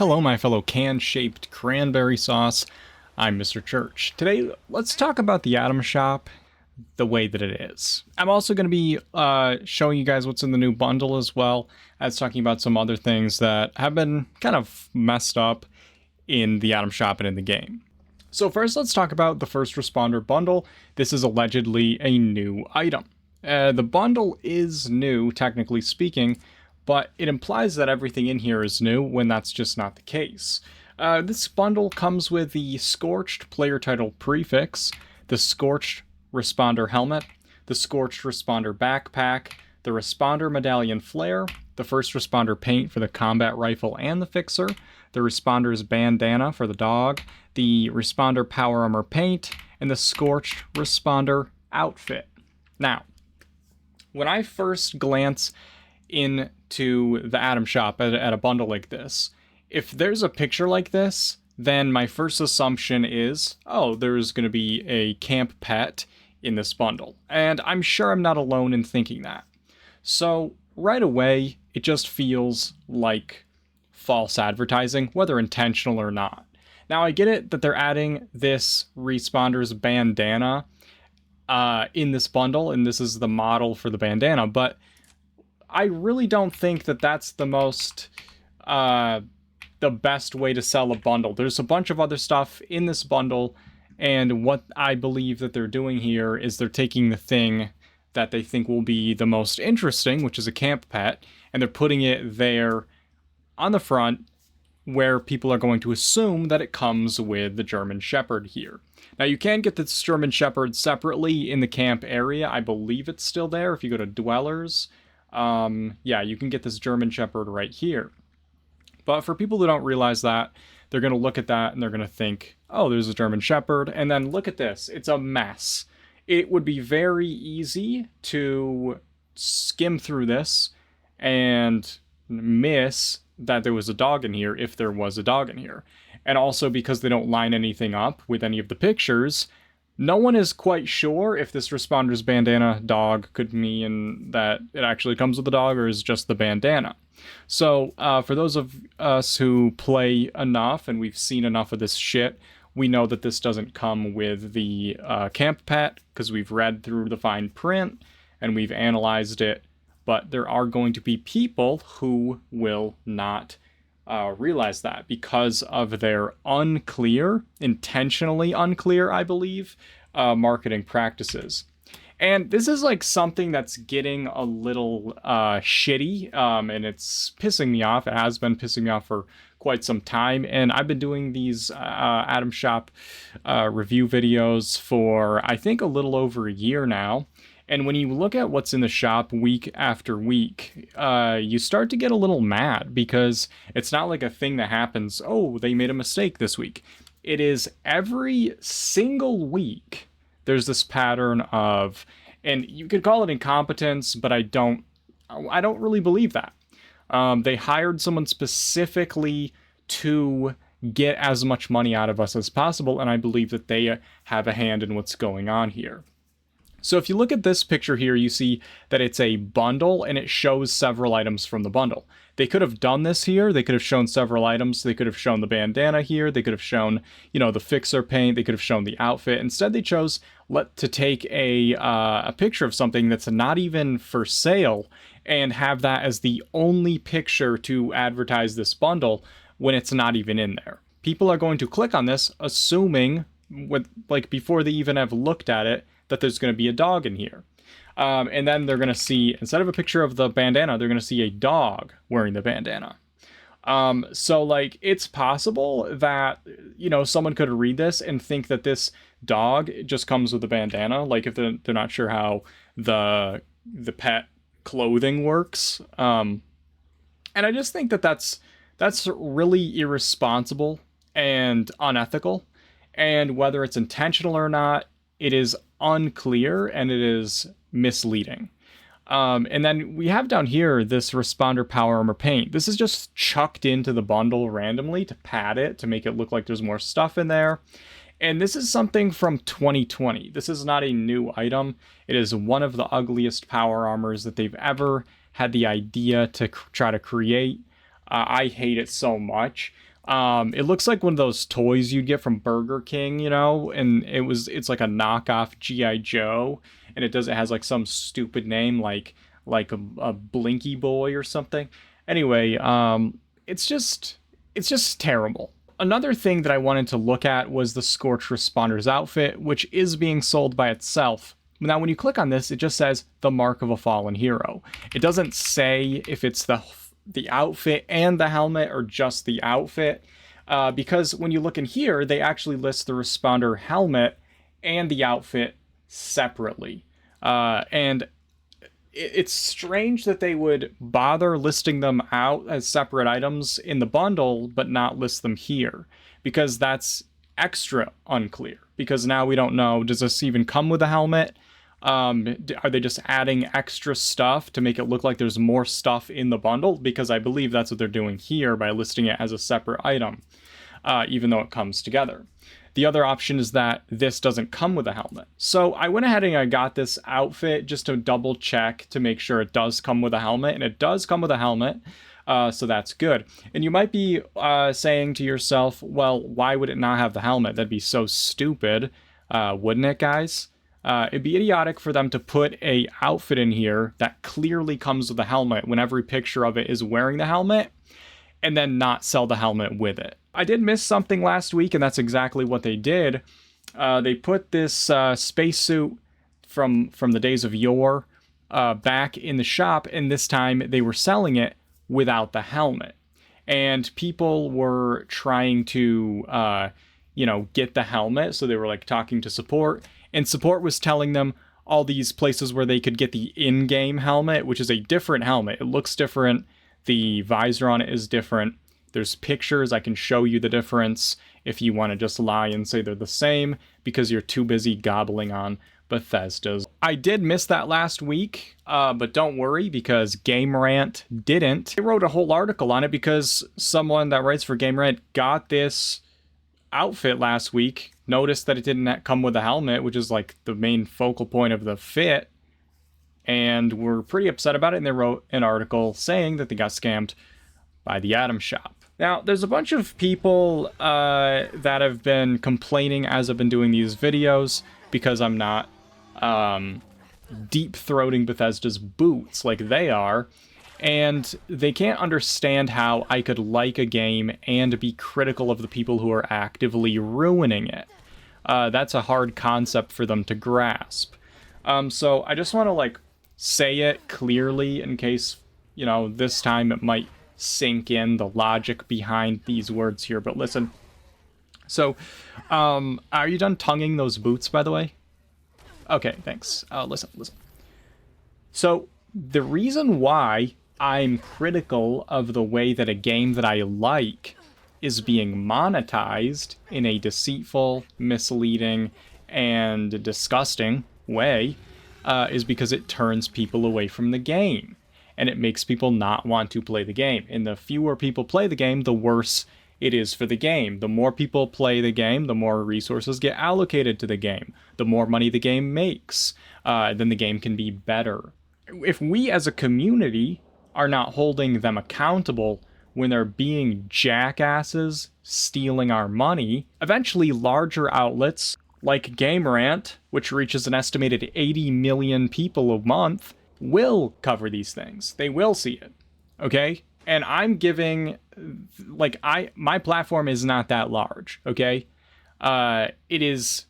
Hello, my fellow can-shaped cranberry sauce. I'm Mr. Church. Today, let's talk about the Atom Shop the way that it is. I'm also going to be showing you guys what's in the new bundle as well as talking about some other things that have been kind of messed up in the Atom Shop and in the game. So first, let's talk about the First Responder bundle. This is allegedly a new item. The bundle is new, technically speaking, but it implies that everything in here is new when that's just not the case. This bundle comes with the Scorched player title prefix, the Scorched responder helmet, the Scorched responder backpack, the responder medallion flair, the first responder paint for the combat rifle and the fixer, the responder's bandana for the dog, the responder power armor paint, and the Scorched responder outfit. Now, when I first glance into the Atom Shop at a bundle like this, if there's a picture like this, then my first assumption is, oh, there's going to be a camp pet in this bundle. And I'm sure I'm not alone in thinking that. So right away, it just feels like false advertising, whether intentional or not. Now, I get it that they're adding this responder's bandana in this bundle, and this is the model for the bandana, but I really don't think that that's the most, the best way to sell a bundle. There's a bunch of other stuff in this bundle, and what I believe that they're doing here is they're taking the thing that they think will be the most interesting, which is a camp pet, and they're putting it there on the front where people are going to assume that it comes with the German Shepherd here. Now, you can get this German Shepherd separately in the camp area. I believe it's still there if you go to Dwellers. Yeah, you can get this German Shepherd right here. But for people who don't realize that, they're going to look at that and they're going to think, oh, there's a German Shepherd. And then look at this. It's a mess. It would be very easy to skim through this and miss that there was a dog in here if there was a dog in here. And also because they don't line anything up with any of the pictures, no one is quite sure if this responder's bandana dog could mean that it actually comes with the dog or is just the bandana. So for those of us who play enough and we've seen enough of this shit, we know that this doesn't come with the camp pet because we've read through the fine print and we've analyzed it. But there are going to be people who will not realize that because of their unclear, intentionally unclear, I believe, marketing practices. And this is like something that's getting a little shitty, and it's pissing me off. It has been pissing me off for quite some time, and I've been doing these Atom Shop review videos for, I think, a little over a year now. And when you look at what's in the shop week after week, you start to get a little mad because it's not like a thing that happens, oh, they made a mistake this week. It is every single week there's this pattern of, and you could call it incompetence, but I don't really believe that. They hired someone specifically to get as much money out of us as possible, and I believe that they have a hand in what's going on here. So if you look at this picture here, you see that it's a bundle and it shows several items from the bundle. They could have done this here. They could have shown several items. They could have shown the bandana here. They could have shown, the fixer paint. They could have shown the outfit. Instead, they chose to take a picture of something that's not even for sale and have that as the only picture to advertise this bundle when it's not even in there. People are going to click on this assuming, before they even have looked at it, that there's going to be a dog in here. And then they're going to see, instead of a picture of the bandana, they're going to see a dog wearing the bandana. So it's possible that, someone could read this and think that this dog just comes with a bandana, like if they're not sure how the pet clothing works. And I just think that that's really irresponsible and unethical. And whether it's intentional or not, it is unclear and it is misleading. And then we have down here this responder power armor paint. This is just chucked into the bundle randomly to pad it, to make it look like there's more stuff in there. And this is something from 2020. This is not a new item. It is one of the ugliest power armors that they've ever had the idea to try to create. I hate it so much. It looks like one of those toys you'd get from Burger King, you know, and it's like a knockoff G.I. Joe, and it has like some stupid name like a Blinky Boy or something. Anyway, it's just terrible. Another thing that I wanted to look at was the Scorched Responder's outfit, which is being sold by itself. Now, when you click on this, it just says the mark of a fallen hero. It doesn't say if it's the outfit and the helmet or just the outfit, because when you look in here, they actually list the responder helmet and the outfit separately. And it's strange that they would bother listing them out as separate items in the bundle, but not list them here, because that's extra unclear. Because now we don't know, does this even come with a helmet? Are they just adding extra stuff to make it look like there's more stuff in the bundle? Because I believe that's what they're doing here by listing it as a separate item, even though it comes together. The other option is that this doesn't come with a helmet. So I went ahead and I got this outfit just to double check to make sure it does come with a helmet, and it does come with a helmet. So that's good. And you might be saying to yourself, well, why would it not have the helmet? That'd be so stupid, wouldn't it, guys? It'd be idiotic for them to put a outfit in here that clearly comes with a helmet when every picture of it is wearing the helmet, and then not sell the helmet with it. I did miss something last week, and that's exactly what they did. They put this spacesuit from the days of yore back in the shop, and this time they were selling it without the helmet. And people were trying to, get the helmet, so they were like talking to support, and support was telling them all these places where they could get the in-game helmet, which is a different helmet. It looks different. The visor on it is different. There's pictures. I can show you the difference if you want to just lie and say they're the same because you're too busy gobbling on Bethesda's. I did miss that last week, but don't worry because Game Rant didn't. They wrote a whole article on it because someone that writes for Game Rant got this outfit last week, noticed that it didn't come with a helmet, which is like the main focal point of the fit, and were pretty upset about it, and they wrote an article saying that they got scammed by the Atom Shop. Now, there's a bunch of people that have been complaining as I've been doing these videos because I'm not deep-throating Bethesda's boots like they are, and they can't understand how I could like a game and be critical of the people who are actively ruining it. That's a hard concept for them to grasp. So I just want to, say it clearly in case, this time it might sink in the logic behind these words here. But listen. So, are you done tonguing those boots, by the way? Okay, thanks. Listen. So, the reason why I'm critical of the way that a game that I like is being monetized in a deceitful, misleading, and disgusting way is because it turns people away from the game. And it makes people not want to play the game. And the fewer people play the game, the worse it is for the game. The more people play the game, the more resources get allocated to the game. The more money the game makes, then the game can be better. If we as a community are not holding them accountable when they're being jackasses stealing our money, eventually larger outlets like Game Rant, which reaches an estimated 80 million people a month, will cover these things. They will see it, okay? And I'm giving, my platform is not that large, okay? It is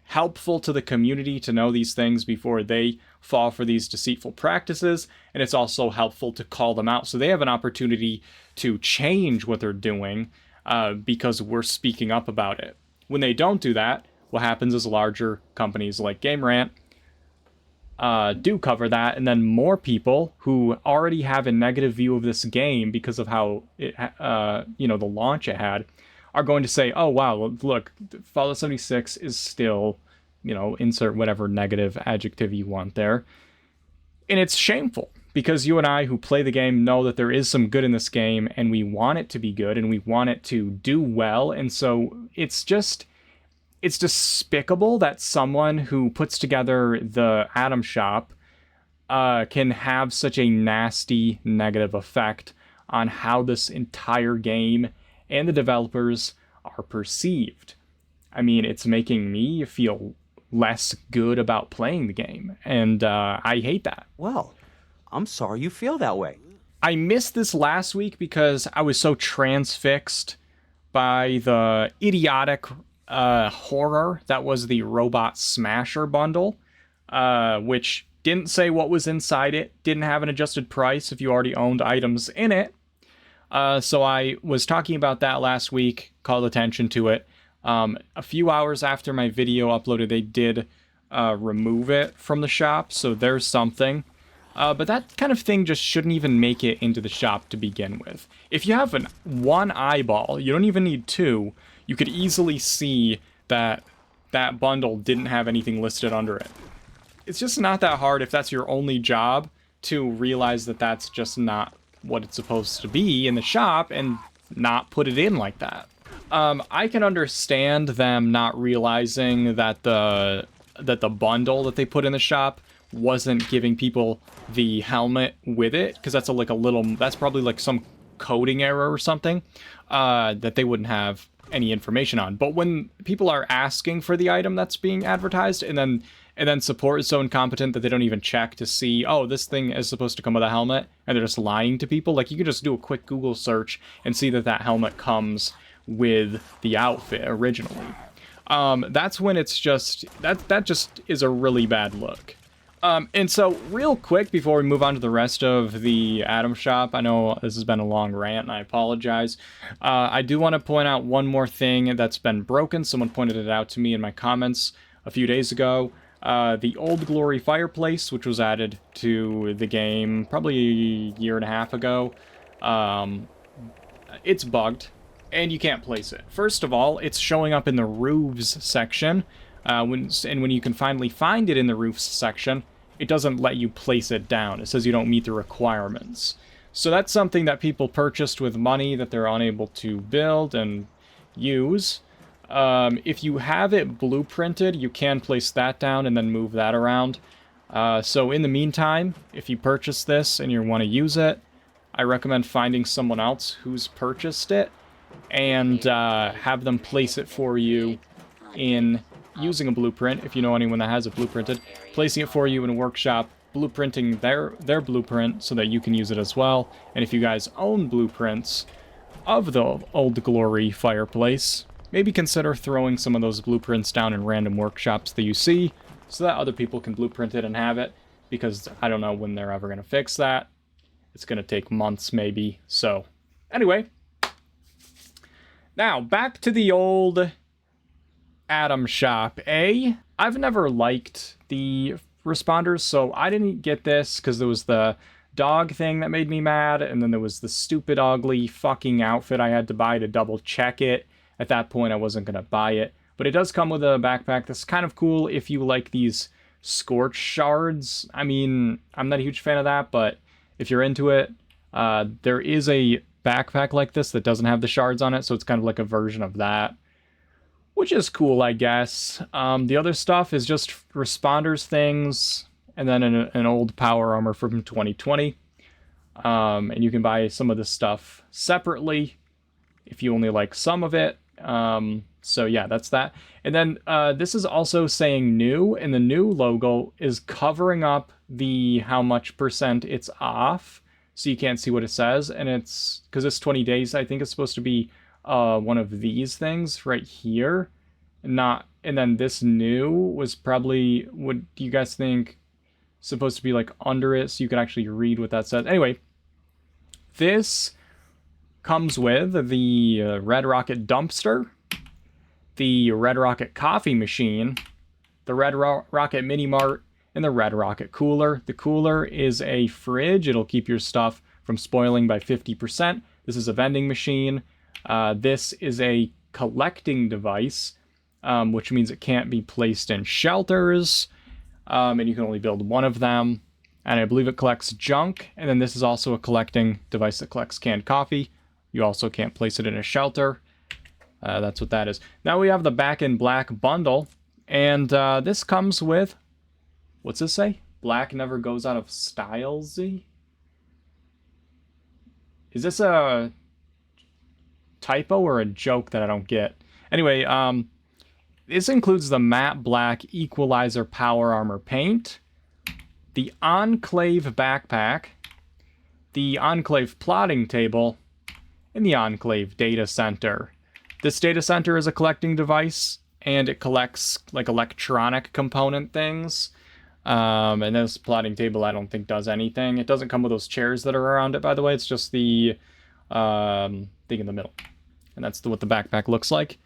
helpful to the community to know these things before they fall for these deceitful practices, and it's also helpful to call them out so they have an opportunity to change what they're doing because we're speaking up about it. When they don't do that, what happens is larger companies like Game Rant do cover that, and then more people who already have a negative view of this game because of how it, the launch it had, are going to say, oh wow, look, Fallout 76 is still, insert whatever negative adjective you want there. And it's shameful because you and I who play the game know that there is some good in this game and we want it to be good and we want it to do well. And so it's despicable that someone who puts together the Atom Shop can have such a nasty negative effect on how this entire game and the developers are perceived. I mean, it's making me feel less good about playing the game, and I hate that. Well, I'm sorry you feel that way. I missed this last week because I was so transfixed by the idiotic horror that was the Robot Smasher bundle, which didn't say what was inside it, didn't have an adjusted price if you already owned items in it. So I was talking about that last week, called attention to it. A few hours after my video uploaded, they did remove it from the shop, so there's something. But that kind of thing just shouldn't even make it into the shop to begin with. If you have one eyeball, you don't even need two, you could easily see that that bundle didn't have anything listed under it. It's just not that hard if that's your only job to realize that that's just not what it's supposed to be in the shop and not put it in like that. I can understand them not realizing that the bundle that they put in the shop wasn't giving people the helmet with it, because that's that's probably like some coding error or something that they wouldn't have any information on. But when people are asking for the item that's being advertised, and then support is so incompetent that they don't even check to see, oh, this thing is supposed to come with a helmet, and they're just lying to people. Like, you could just do a quick Google search and see that that helmet comes with the outfit originally. That's when it's just that just is a really bad look. And so, real quick, before we move on to the rest of the Atom Shop, I know this has been a long rant, and I apologize. I do want to point out one more thing that's been broken. Someone pointed it out to me in my comments a few days ago. The Old Glory fireplace, which was added to the game probably a year and a half ago, it's bugged, and you can't place it. First of all, it's showing up in the roofs section, when you can finally find it in the roofs section, it doesn't let you place it down. It says you don't meet the requirements. So that's something that people purchased with money that they're unable to build and use. If you have it blueprinted, you can place that down and then move that around. So in the meantime, if you purchase this and you want to use it, I recommend finding someone else who's purchased it and have them place it for you in using a blueprint, if you know anyone that has it blueprinted, placing it for you in a workshop, blueprinting their blueprint so that you can use it as well. And if you guys own blueprints of the Old Glory fireplace, maybe consider throwing some of those blueprints down in random workshops that you see so that other people can blueprint it and have it, because I don't know when they're ever going to fix that. It's going to take months maybe. So anyway, now back to the old Atom Shop. I've never liked the responders, so I didn't get this because there was the dog thing that made me mad, and then there was the stupid ugly fucking outfit I had to buy to double check it. At that point I wasn't gonna buy it, but it does come with a backpack that's kind of cool if you like these scorched shards. I mean, I'm not a huge fan of that, but if you're into it, there is a backpack like this that doesn't have the shards on it, so it's kind of like a version of that, which is cool, I guess. The other stuff is just responders things, and then an old power armor from 2020. And you can buy some of this stuff separately if you only like some of it. So yeah, that's that. And then this is also saying new, and the new logo is covering up the how much percent it's off, so you can't see what it says. And it's because it's 20 days, I think it's supposed to be one of these things right here, and then this new was probably, what do you guys think, supposed to be like under it so you can actually read what that says. Anyway, this comes with the Red Rocket dumpster, the Red Rocket coffee machine, the Red Rocket mini mart, and the Red Rocket cooler. The cooler is a fridge. It'll keep your stuff from spoiling by 50%. This is a vending machine. This is a collecting device, which means it can't be placed in shelters, and you can only build one of them. And I believe it collects junk. And then this is also a collecting device that collects canned coffee. You also can't place it in a shelter. That's what that is. Now we have the Back in Black bundle, and this comes with, what's this say? Black never goes out of style, Z? Is this a typo or a joke that I don't get. Anyway, this includes the matte black equalizer power armor paint, the Enclave backpack, the Enclave plotting table, and the Enclave data center. This data center is a collecting device, and it collects like electronic component things. And this plotting table I don't think does anything. It doesn't come with those chairs that are around it, by the way. It's just the thing in the middle. And that's what the backpack looks like.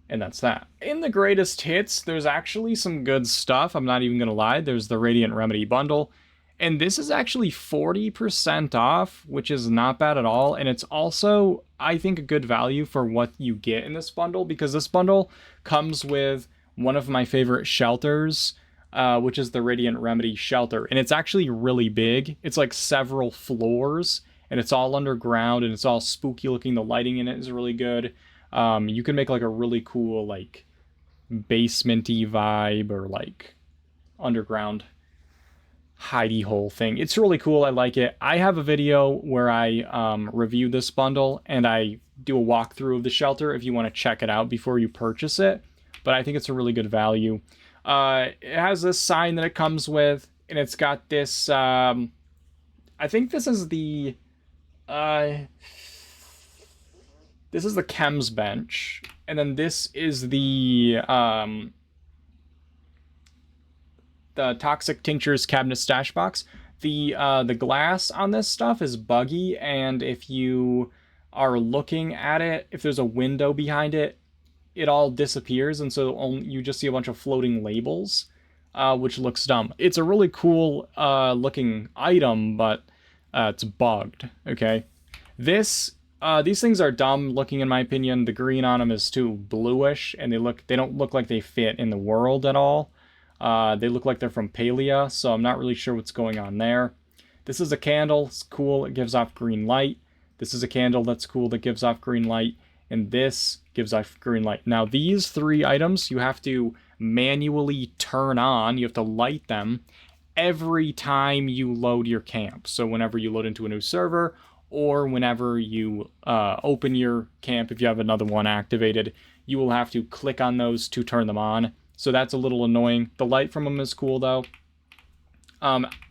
And that's that. In the greatest hits, there's actually some good stuff. I'm not even going to lie. There's the Radiant Remedy bundle. And this is actually 40% off, which is not bad at all. And it's also, I think, a good value for what you get in this bundle, because this bundle comes with one of my favorite shelters, which is the Radiant Remedy shelter. And it's actually really big. It's like several floors, and it's all underground, and it's all spooky looking. The lighting in it is really good. You can make like a really cool like basement-y vibe or like underground hidey hole thing. It's really cool. I like it. I have a video where I review this bundle and I do a walkthrough of the shelter if you want to check it out before you purchase it. But I think it's a really good value. It has this sign that it comes with, and it's got this I think this is the chems bench, and then this is the toxic tinctures cabinet stash box. The glass on this stuff is buggy, and if you are looking at it, if there's a window behind it, it all disappears, and so you just see a bunch of floating labels, which looks dumb. It's a really cool looking item, but it's bugged. Okay, these things are dumb looking in my opinion. The green on them is too bluish, and they don't look like they fit in the world at all. They look like they're from Palia, so I'm not really sure what's going on there. This is a candle. It's cool. It gives off green light. This is a candle that's cool that gives off green light. And this gives off green light. Now, these three items you have to manually turn on. You have to light them every time you load your camp. So whenever you load into a new server, or whenever you open your camp, if you have another one activated, you will have to click on those to turn them on. So that's a little annoying. The light from them is cool, though.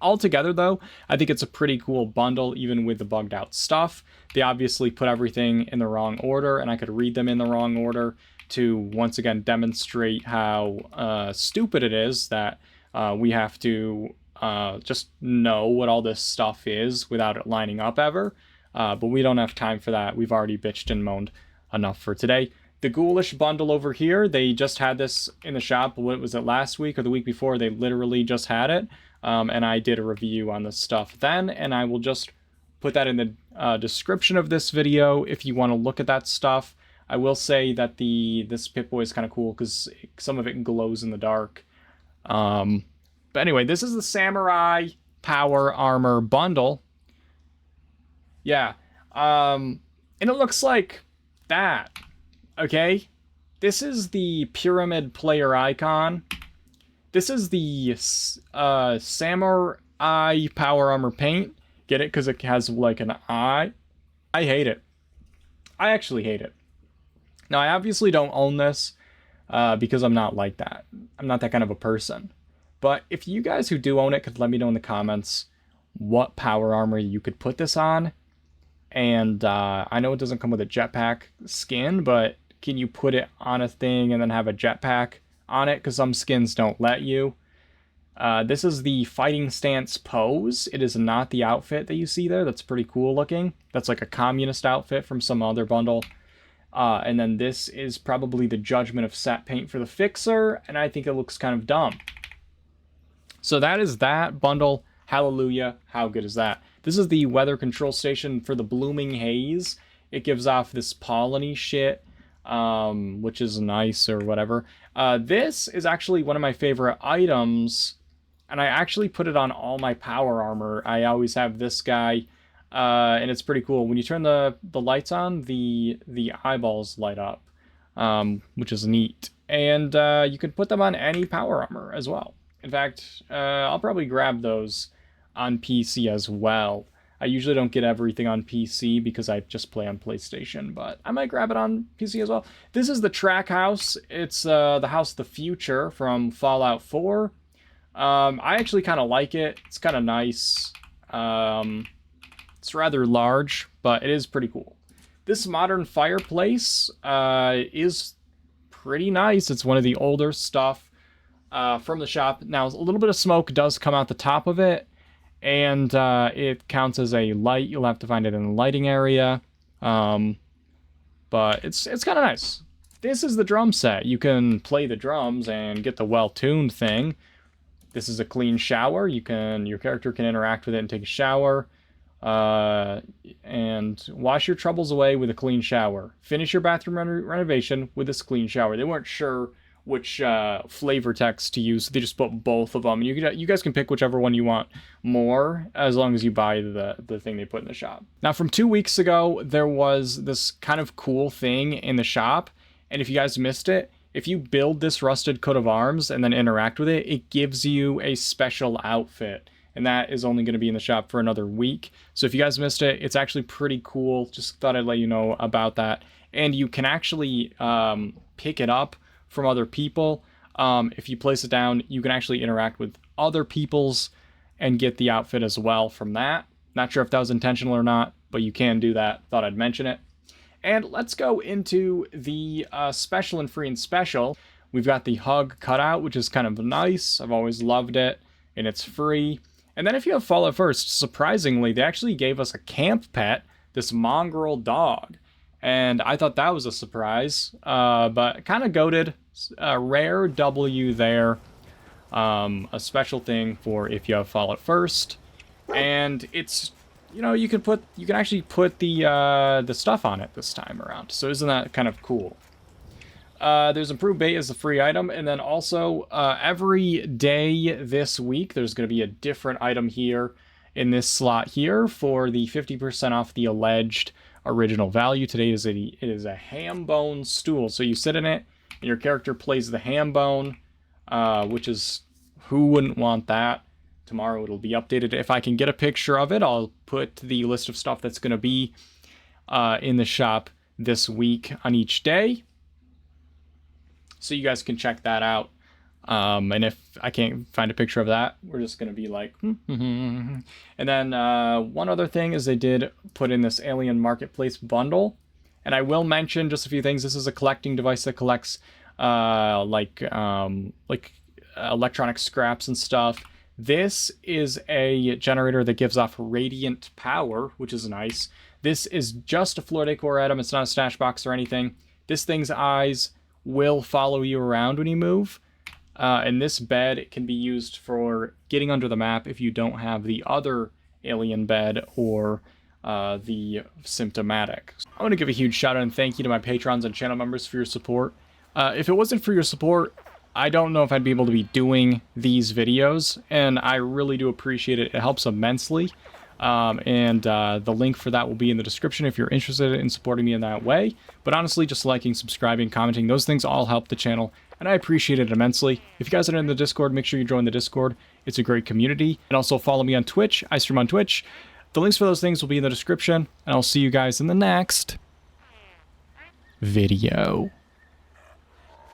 Altogether, though, I think it's a pretty cool bundle, even with the bugged out stuff. They obviously put everything in the wrong order, and I could read them in the wrong order to once again demonstrate how stupid it is that we have to just know what all this stuff is without it lining up ever. But we don't have time for that. We've already bitched and moaned enough for today. The Ghoulish bundle over here, they just had this in the shop. What was it, last week or the week before? They literally just had it. And I did a review on this stuff then, and I will just put that in the description of this video if you want to look at that stuff. I will say that this Pip-Boy is kind of cool because some of it glows in the dark. But anyway, this is the Samurai Power Armor bundle. Yeah. And it looks like that. Okay? This is the pyramid player icon. This is the Samurai Power Armor paint. Get it? Because it has like an eye. I hate it. I actually hate it. Now, I obviously don't own this because I'm not like that. I'm not that kind of a person. But if you guys who do own it could let me know in the comments what power armor you could put this on. And I know it doesn't come with a jetpack skin, but can you put it on a thing and then have a jetpack on it? Because some skins don't let you. This is the fighting stance pose. It is not the outfit that you see there. That's pretty cool looking. That's like a communist outfit from some other bundle. And then this is probably the Judgment of Set paint for the Fixer, and I think it looks kind of dumb. So that is that bundle. Hallelujah. How good is that? This is the weather control station for the Blooming Haze. It gives off this pollen-y shit, which is nice or whatever. This is actually one of my favorite items, and I actually put it on all my power armor. I always have this guy, and it's pretty cool. When you turn the lights on, the eyeballs light up, which is neat. And you can put them on any power armor as well. In fact, I'll probably grab those on PC as well. I usually don't get everything on PC because I just play on PlayStation, but I might grab it on PC as well. This is the track house. It's the house of the future from Fallout 4. I actually kind of like it. It's kind of nice. It's rather large, but it is pretty cool. This modern fireplace is pretty nice. It's one of the older stuff from the shop. Now, a little bit of smoke does come out the top of it, and it counts as a light. You'll have to find it in the lighting area, but it's kind of nice. This is the drum set. You can play the drums and get the well-tuned thing. This is a clean shower. Your character can interact with it and take a shower. And wash your troubles away with a clean shower. Finish your bathroom renovation with this clean shower. They weren't sure which flavor text to use, so they just put both of them. You guys can pick whichever one you want more, as long as you buy the thing they put in the shop. Now, from 2 weeks ago, there was this kind of cool thing in the shop, and if you guys missed it, if you build this rusted coat of arms and then interact with it, it gives you a special outfit. And that is only going to be in the shop for another week. So if you guys missed it, it's actually pretty cool. Just thought I'd let you know about that. And you can actually pick it up from other people. If you place it down, you can actually interact with other people's and get the outfit as well from that. Not sure if that was intentional or not, but you can do that. Thought I'd mention it. And let's go into the special and free and special. We've got the hug cutout, which is kind of nice. I've always loved it, and it's free. And then if you have Fallout First, surprisingly, they actually gave us a camp pet, this mongrel dog. And I thought that was a surprise, but kind of goated. A rare W there. A special thing for if you have Fallout First. And it's, you can actually put the stuff on it this time around. So isn't that kind of cool? There's improved bait as a free item, and then also every day this week there's going to be a different item here in this slot here for the 50% off the alleged original value. Today it is a ham bone stool, so you sit in it and your character plays the ham bone, which is, who wouldn't want that? Tomorrow it'll be updated. If I can get a picture of it, I'll put the list of stuff that's going to be in the shop this week on each day. So you guys can check that out. And if I can't find a picture of that, we're just going to be like, And then one other thing is they did put in this Alien Marketplace bundle. And I will mention just a few things. This is a collecting device that collects like electronic scraps and stuff. This is a generator that gives off radiant power, which is nice. This is just a floor decor item. It's not a stash box or anything. This thing's eyes will follow you around when you move. And this bed, it can be used for getting under the map if you don't have the other alien bed or the symptomatic. I want to give a huge shout out and thank you to my patrons and channel members for your support. If it wasn't for your support, I don't know if I'd be able to be doing these videos, and I really do appreciate it. It helps immensely. The link for that will be in the description if you're interested in supporting me in that way. But honestly, just liking, subscribing, commenting, those things all help the channel, and I appreciate it immensely. If you guys are in the Discord, make sure you join the Discord. It's a great community. And also follow me on Twitch. I stream on Twitch. The links for those things will be in the description, and I'll see you guys in the next video.